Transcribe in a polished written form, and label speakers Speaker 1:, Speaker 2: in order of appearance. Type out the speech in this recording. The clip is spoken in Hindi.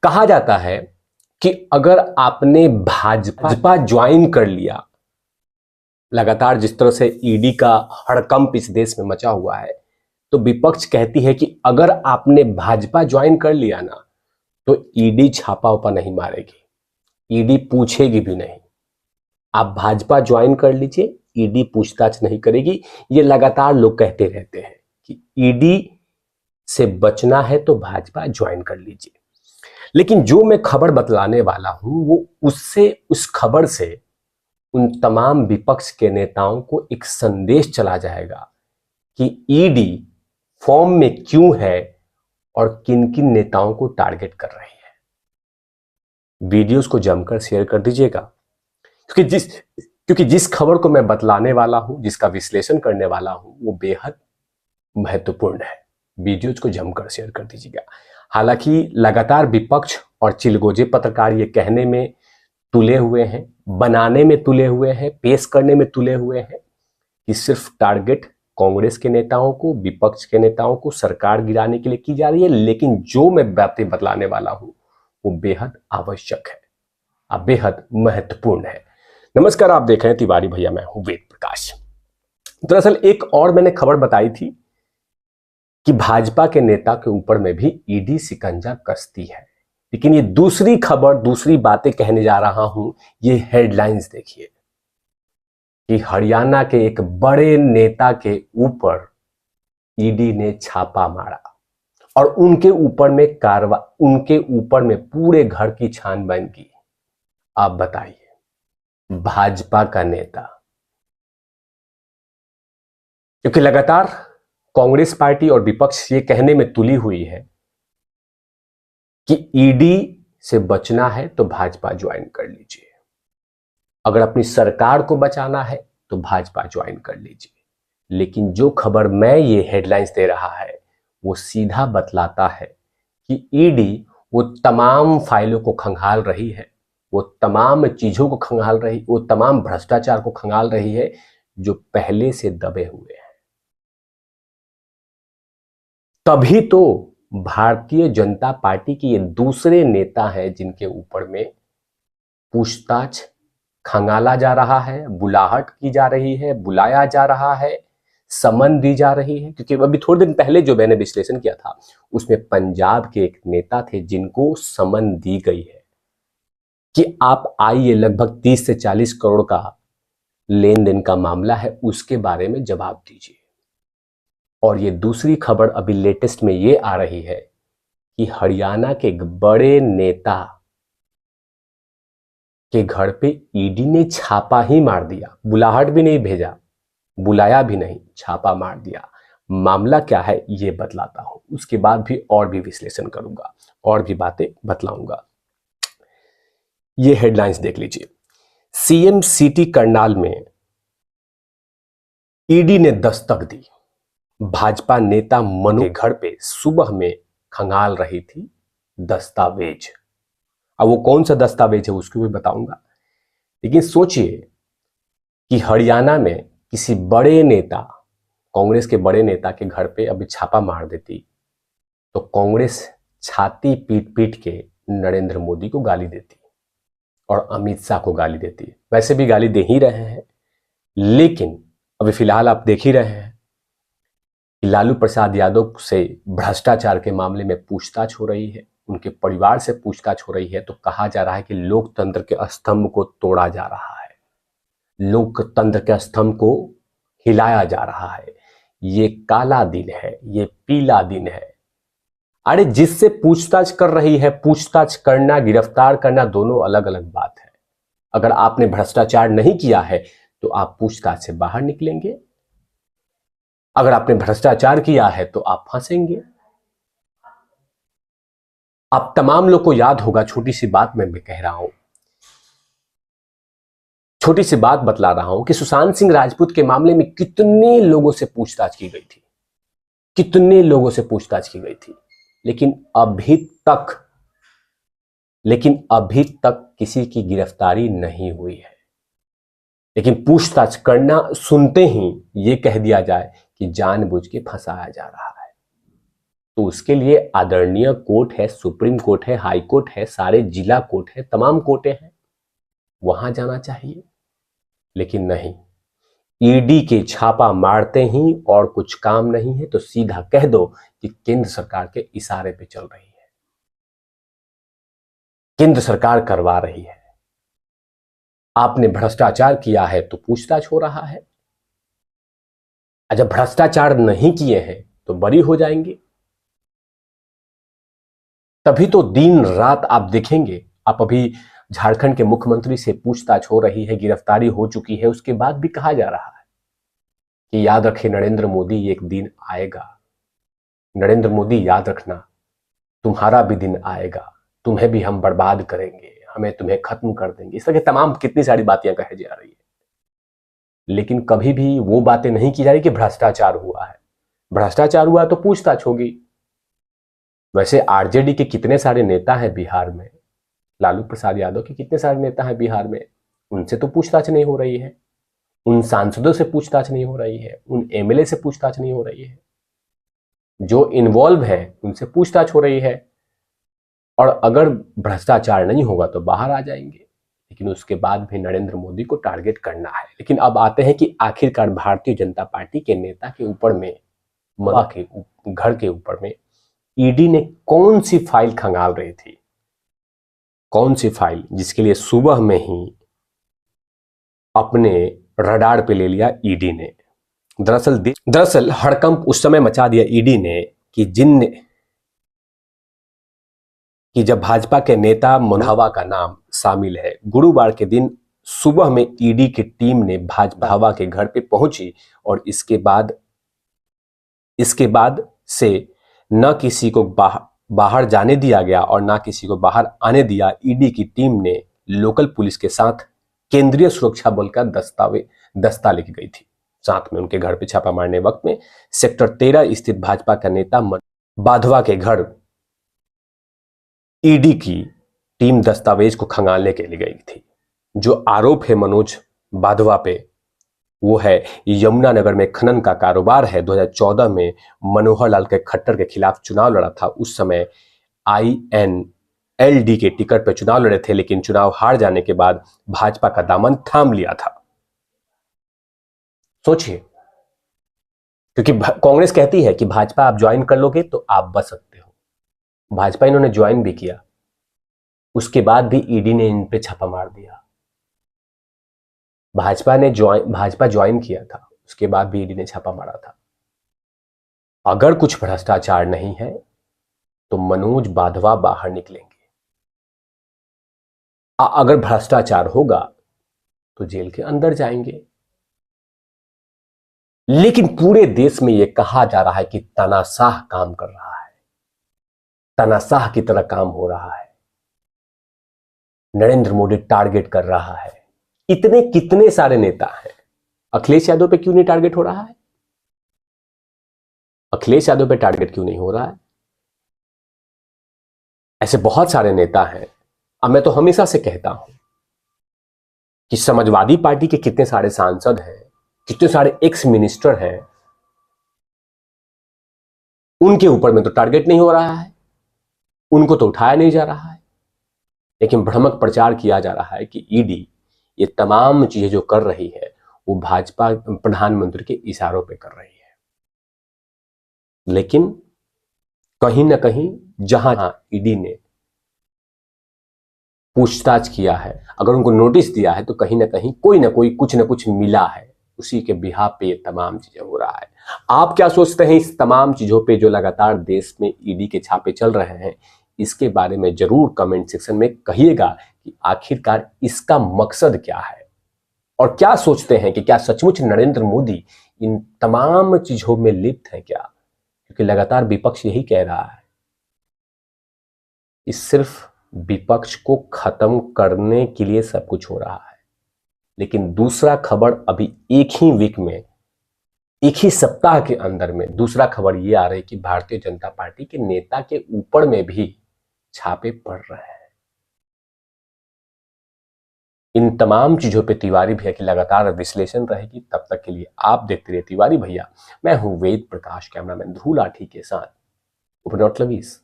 Speaker 1: कहा जाता है कि अगर आपने भाजपा ज्वाइन कर लिया, लगातार जिस तरह से ईडी का हड़कंप इस देश में मचा हुआ है, तो विपक्ष कहती है कि अगर आपने भाजपा ज्वाइन कर लिया ना तो ईडी छापा उपा नहीं मारेगी, ईडी पूछेगी भी नहीं। आप भाजपा ज्वाइन कर लीजिए, ईडी पूछताछ नहीं करेगी। ये लगातार लोग कहते रहते हैं कि ईडी से बचना है तो भाजपा ज्वाइन कर लीजिए। लेकिन जो मैं खबर बतलाने वाला हूं वो उस खबर से उन तमाम विपक्ष के नेताओं को एक संदेश चला जाएगा कि ईडी फॉर्म में क्यों है और किन किन नेताओं को टारगेट कर रही है। वीडियोस को जमकर शेयर कर दीजिएगा, क्योंकि जिस खबर को मैं बतलाने वाला हूं, जिसका विश्लेषण करने वाला हूं, वो बेहद महत्वपूर्ण है। वीडियोस को जमकर शेयर कर दीजिएगा। हालांकि लगातार विपक्ष और चिलगोजे पत्रकार ये कहने में तुले हुए हैं, बनाने में तुले हुए हैं, पेश करने में तुले हुए हैं कि सिर्फ टारगेट कांग्रेस के नेताओं को, विपक्ष के नेताओं को सरकार गिराने के लिए की जा रही है। लेकिन जो मैं बातें बतलाने वाला हूं वो बेहद आवश्यक है, बेहद महत्वपूर्ण है। नमस्कार, आप देख रहे हैं तिवारी भैया, मैं हूं वेद प्रकाश। दरअसल एक और मैंने खबर बताई थी कि भाजपा के नेता के ऊपर में भी ईडी शिकंजा कसती है, लेकिन ये दूसरी खबर, दूसरी बातें कहने जा रहा हूं। ये हेडलाइंस देखिए कि हरियाणा के एक बड़े नेता के ऊपर ईडी ने छापा मारा और उनके ऊपर में पूरे घर की छानबीन की। आप बताइए, भाजपा का नेता, क्योंकि लगातार कांग्रेस पार्टी और विपक्ष ये कहने में तुली हुई है कि ईडी से बचना है तो भाजपा ज्वाइन कर लीजिए, अगर अपनी सरकार को बचाना है तो भाजपा ज्वाइन कर लीजिए। लेकिन जो खबर मैं ये हेडलाइंस दे रहा है वो सीधा बतलाता है कि ईडी वो तमाम फाइलों को खंगाल रही है, वो तमाम चीजों को खंगाल रही, वो तमाम भ्रष्टाचार को खंगाल रही है जो पहले से दबे हुए हैं। तभी तो भारतीय जनता पार्टी के ये दूसरे नेता हैं जिनके ऊपर में पूछताछ खंगाला जा रहा है, बुलाहट की जा रही है, बुलाया जा रहा है, समन दी जा रही है। क्योंकि अभी थोड़े दिन पहले जो मैंने विश्लेषण किया था उसमें पंजाब के एक नेता थे जिनको समन दी गई है कि आप आइए, लगभग 30 से 40 करोड़ का लेन देन का मामला है, उसके बारे में जवाब दीजिए। और ये दूसरी खबर अभी लेटेस्ट में ये आ रही है कि हरियाणा के एक बड़े नेता के घर पे ईडी ने छापा ही मार दिया, बुलाहट भी नहीं भेजा, बुलाया भी नहीं, छापा मार दिया। मामला क्या है ये बतलाता हूं, उसके बाद भी और भी विश्लेषण करूंगा, और भी बातें बतलाऊंगा। ये हेडलाइंस देख लीजिए। सीएम सिटी करनाल में ईडी ने दस्तक दी, भाजपा नेता मनु के घर पे सुबह में खंगाल रही थी दस्तावेज। अब वो कौन सा दस्तावेज है उसको भी बताऊंगा। लेकिन सोचिए कि हरियाणा में किसी बड़े नेता, कांग्रेस के बड़े नेता के घर पे अभी छापा मार देती तो कांग्रेस छाती पीट पीट के नरेंद्र मोदी को गाली देती और अमित शाह को गाली देती। वैसे भी गाली दे ही रहे हैं, लेकिन अभी फिलहाल आप देख ही रहे हैं कि लालू प्रसाद यादव से भ्रष्टाचार के मामले में पूछताछ हो रही है, उनके परिवार से पूछताछ हो रही है। तो कहा जा रहा है कि लोकतंत्र के स्तंभ को तोड़ा जा रहा है, लोकतंत्र के स्तंभ को हिलाया जा रहा है। ये काला दिन है, ये पीला दिन है। अरे जिससे पूछताछ कर रही है, पूछताछ करना, गिरफ्तार करना दोनों अलग अलग बात है। अगर आपने भ्रष्टाचार नहीं किया है तो आप पूछताछ से बाहर निकलेंगे, अगर आपने भ्रष्टाचार किया है तो आप फंसेंगे। आप तमाम लोग को याद होगा, छोटी सी बात मैं कह रहा हूं, छोटी सी बात बतला रहा हूं कि सुशांत सिंह राजपूत के मामले में कितने लोगों से पूछताछ की गई थी, कितने लोगों से पूछताछ की गई थी, लेकिन अभी तक किसी की गिरफ्तारी नहीं हुई है। लेकिन पूछताछ करना सुनते ही ये कह दिया जाए कि जानबूझ के फंसाया जा रहा है। तो उसके लिए आदरणीय कोर्ट है, सुप्रीम कोर्ट है, हाई कोर्ट है, सारे जिला कोर्ट है, तमाम कोर्टें हैं, वहां जाना चाहिए। लेकिन नहीं, ईडी के छापा मारते ही और कुछ काम नहीं है तो सीधा कह दो कि केंद्र सरकार के इशारे पे चल रही है, केंद्र सरकार करवा रही है। आपने भ्रष्टाचार किया है तो पूछताछ हो रहा है, जब भ्रष्टाचार नहीं किए हैं तो बरी हो जाएंगे। तभी तो दिन रात आप देखेंगे, आप अभी झारखंड के मुख्यमंत्री से पूछताछ हो रही है, गिरफ्तारी हो चुकी है, उसके बाद भी कहा जा रहा है कि याद रखें नरेंद्र मोदी, एक दिन आएगा, नरेंद्र मोदी याद रखना, तुम्हारा भी दिन आएगा, तुम्हें भी हम बर्बाद करेंगे, हमें तुम्हें खत्म कर देंगे। इस तरह की तमाम कितनी सारी बातें कही जा रही है, लेकिन कभी भी वो बातें नहीं की जा रही कि भ्रष्टाचार हुआ है। भ्रष्टाचार हुआ तो पूछताछ होगी। वैसे आरजेडी के कितने सारे नेता हैं बिहार में, लालू प्रसाद यादव के कितने सारे नेता हैं बिहार में, उनसे तो पूछताछ नहीं हो रही है, उन सांसदों से पूछताछ नहीं हो रही है, उन एमएलए से पूछताछ नहीं हो रही है, जो इन्वॉल्व है उनसे पूछताछ हो रही है। और अगर भ्रष्टाचार नहीं होगा तो बाहर आ जाएंगे, लेकिन उसके बाद भी नरेंद्र मोदी को टारगेट करना है। लेकिन अब आते हैं कि आखिरकार भारतीय जनता पार्टी के नेता के ऊपर में, मवा के घर के ऊपर में ईडी ने कौन सी फाइल खंगाल रही थी, कौन सी फाइल, जिसके लिए सुबह में ही अपने रडार पे ले लिया ईडी ने। दरअसल हड़कंप उस समय मचा दिया ईडी ने कि जब भाजपा के नेता मनोहवा का नाम शामिल है। गुरुवार के दिन सुबह में ईडी की टीम ने भाजपा के घर पे पहुंची और इसके बाद से न किसी को बाहर जाने दिया गया और ना किसी को बाहर आने दिया। ईडी की टीम ने लोकल पुलिस के साथ केंद्रीय सुरक्षा बल का दस्ता लेके गई थी। साथ में उनके घर पे छापा मारने वक्त में सेक्टर 13 स्थित भाजपा का नेता बाधवा के घर ईडी की टीम दस्तावेज को खंगालने के लिए गई थी। जो आरोप है मनोज बाधवा पे, वो है यमुनानगर में खनन का कारोबार है। 2014 में मनोहर लाल के खट्टर के खिलाफ चुनाव लड़ा था। उस समय INLD के टिकट पर चुनाव लड़े थे, लेकिन चुनाव हार जाने के बाद भाजपा का दामन थाम लिया था। सोचिए, क्योंकि कांग्रेस कहती है कि भाजपा आप ज्वाइन कर लोगे तो आप बच सकते हो। भाजपा इन्होंने ज्वाइन भी किया, उसके बाद भी ईडी ने इन पे छापा मार दिया। भाजपा ज्वाइन किया था, उसके बाद भी ईडी ने छापा मारा था। अगर कुछ भ्रष्टाचार नहीं है तो मनोज बाधवा बाहर निकलेंगे, अगर भ्रष्टाचार होगा तो जेल के अंदर जाएंगे। लेकिन पूरे देश में यह कहा जा रहा है कि तानाशाह काम कर रहा है, तानाशाह की तरह काम हो रहा है, नरेंद्र मोदी टारगेट कर रहा है। इतने कितने सारे नेता हैं, अखिलेश यादव पे क्यों नहीं टारगेट हो रहा है? अखिलेश यादव पे टारगेट क्यों नहीं हो रहा है? ऐसे बहुत सारे नेता हैं। अब मैं तो हमेशा से कहता हूं कि समाजवादी पार्टी के कितने सारे सांसद हैं, कितने सारे एक्स मिनिस्टर हैं, उनके ऊपर में तो टारगेट नहीं हो रहा है, उनको तो उठाया नहीं जा रहा है। लेकिन भ्रामक प्रचार किया जा रहा है कि ईडी ये तमाम चीजें जो कर रही है वो भाजपा प्रधानमंत्री के इशारों पे कर रही है। लेकिन कहीं ना कहीं जहां ईडी ने पूछताछ किया है, अगर उनको नोटिस दिया है, तो कहीं ना कहीं कोई ना कोई कुछ ना कुछ मिला है, उसी के बिहाफ पे ये तमाम चीजें हो रहा है। आप क्या सोचते हैं इस तमाम चीजों पे जो लगातार देश में ईडी के छापे चल रहे हैं? इसके बारे में जरूर कमेंट सेक्शन में कहिएगा कि आखिरकार इसका मकसद क्या है, और क्या सोचते हैं कि क्या सचमुच नरेंद्र मोदी इन तमाम चीजों में लिप्त है क्या? क्योंकि लगातार विपक्ष यही कह रहा है कि सिर्फ विपक्ष को खत्म करने के लिए सब कुछ हो रहा है। लेकिन दूसरा खबर अभी एक ही वीक में, एक ही सप्ताह के अंदर में दूसरा खबर ये आ रही है कि भारतीय जनता पार्टी के नेता के ऊपर में भी छापे पड़ रहे हैं। इन तमाम चीजों पे तिवारी भैया की लगातार विश्लेषण रहेगी। तब तक के लिए आप देखते रहिए तिवारी भैया। मैं हूं वेद प्रकाश, कैमरामैन ध्रुव लाठी के साथ। उपनॉट लवीस।